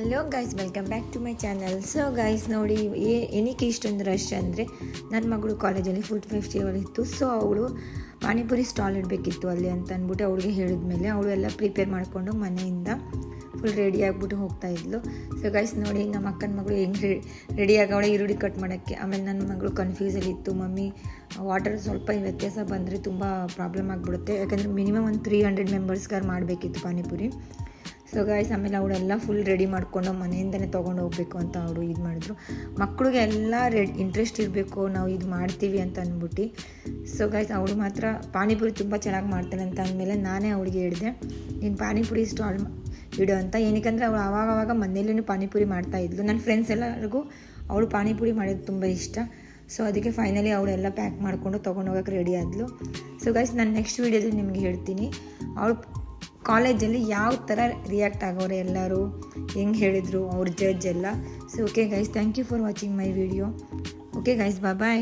Hello guys, welcome back to my channel. So guys ನೋಡಿ, ಏನಕ್ಕೆ ಇಷ್ಟೊಂದು ರಶ್ ಅಂದರೆ ನನ್ನ ಮಗಳು ಕಾಲೇಜಲ್ಲಿ ಫುಡ್ ಫೆಸ್ಟಿವಲ್ ಇತ್ತು. ಸೊ ಅವಳು ಪಾನಿಪುರಿ ಸ್ಟಾಲ್ ಇಡಬೇಕಿತ್ತು ಅಲ್ಲಿ ಅಂತ ಅಂದ್ಬಿಟ್ಟು ಅವಳಿಗೆ ಹೇಳಿದ್ಮೇಲೆ ಅವಳು ಎಲ್ಲ ಪ್ರಿಪೇರ್ ಮಾಡಿಕೊಂಡು ಮನೆಯಿಂದ ಫುಲ್ ರೆಡಿ ಆಗಿಬಿಟ್ಟು ಹೋಗ್ತಾಯಿದ್ಲು. ಸೊ ಗೈಸ್ ನೋಡಿ, ನಮ್ಮ ಅಕ್ಕನ ಮಗಳು ಹೆಂಗೆ ರೆಡಿ ಆಗವಳೆ ಈರುಳ್ಳಿ ಕಟ್ ಮಾಡೋಕ್ಕೆ. ಆಮೇಲೆ ನನ್ನ ಮಗಳು ಕನ್ಫ್ಯೂಸಲ್ಲಿ ಇತ್ತು, ಮಮ್ಮಿ ವಾಟರ್ ಸ್ವಲ್ಪ ವ್ಯತ್ಯಾಸ ಬಂದರೆ ತುಂಬ ಪ್ರಾಬ್ಲಮ್ ಆಗಿಬಿಡುತ್ತೆ, ಯಾಕಂದರೆ ಮಿನಿಮಮ್ ಒಂದು 300 ಮೆಂಬರ್ಸ್ಗಾರು ಮಾಡಬೇಕಿತ್ತು ಪಾನಿಪುರಿ. ಸೊ ಗೈಸ್ ಆಮೇಲೆ ಅವಳೆಲ್ಲ ಫುಲ್ ರೆಡಿ ಮಾಡಿಕೊಂಡು ಮನೆಯಿಂದನೇ ತೊಗೊಂಡು ಹೋಗಬೇಕು ಅಂತ ಅವರು ಇದು ಮಾಡಿದ್ರು. ಮಕ್ಕಳಿಗೆ ಎಲ್ಲ ಇಂಟ್ರೆಸ್ಟ್ ಇರಬೇಕು, ನಾವು ಇದು ಮಾಡ್ತೀವಿ ಅಂತ ಅಂದ್ಬಿಟ್ಟು. ಸೊ ಗೈಸ್ ಅವಳು ಮಾತ್ರ ಪಾನಿಪುರಿ ತುಂಬ ಚೆನ್ನಾಗಿ ಮಾಡ್ತಾಳೆ ಅಂತ ಅಂದಮೇಲೆ ನಾನೇ ಅವಳಿಗೆ ಹೇಳಿದೆ, ನೀನು ಪಾನಿಪುರಿ ಸ್ಟಾಲ್ ಇಡು ಅಂತ. ಏನಕ್ಕೆ ಅವಳು ಆವಾಗವಾಗ ಮನೆಯಲ್ಲೂ ಪಾನಿಪುರಿ ಮಾಡ್ತಾಯಿದ್ಲು. ನನ್ನ ಫ್ರೆಂಡ್ಸ್ ಎಲ್ಲರಿಗೂ ಅವಳು ಪಾನಿಪುರಿ ಮಾಡೋದು ತುಂಬ ಇಷ್ಟ. ಸೊ ಅದಕ್ಕೆ ಫೈನಲಿ ಅವಳೆಲ್ಲ ಪ್ಯಾಕ್ ಮಾಡಿಕೊಂಡು ತೊಗೊಂಡೋಗೋಕೆ ರೆಡಿ ಆದಳು. ಸೊ ಗೈಸ್ ನಾನು ನೆಕ್ಸ್ಟ್ ವೀಡಿಯೋದಲ್ಲಿ ನಿಮಗೆ ಹೇಳ್ತೀನಿ ಅವಳು ಕಾಲೇಜಲ್ಲಿ ಯಾವ ಥರ ರಿಯಾಕ್ಟ್ ಆಗೋರು, ಎಲ್ಲರೂ ಹೆಂಗೆ ಹೇಳಿದರು ಅವ್ರ ಜಡ್ಜ್ ಎಲ್ಲ. So okay guys, thank you for watching my video. Okay guys, bye.